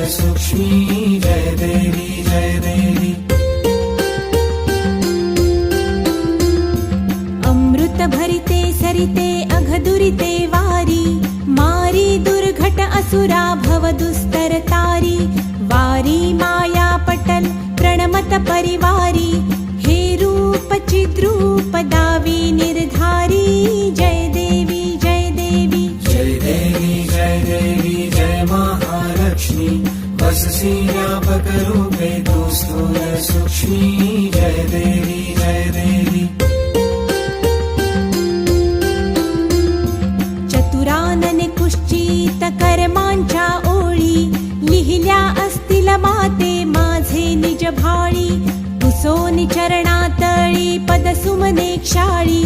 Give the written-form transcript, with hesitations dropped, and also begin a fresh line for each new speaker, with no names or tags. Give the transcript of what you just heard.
सूक्ष्मी जय देवी जय देवी।
अमृत भरिते सरिते अघदुरिते वारी, मारी दुर्घट असुरा भव दुस्तर तारी। वारी माया पटल प्रणमत परिवारी, हे रूप चिद्रूप दावी निर्धारी। जय देवी जय देवी
जय देवी जय देवी जय महालक्ष्मी। वससी व्यापक रूपे तू स्थूल सूक्ष्मी जय देवी जय देवी।
चतुरानने कुश्चित कर्मांच्या ओळी, लिहिल्या असतील माते माझे निज भाळी। कुसोनी चरणातळी पद सुमने क्षाळी,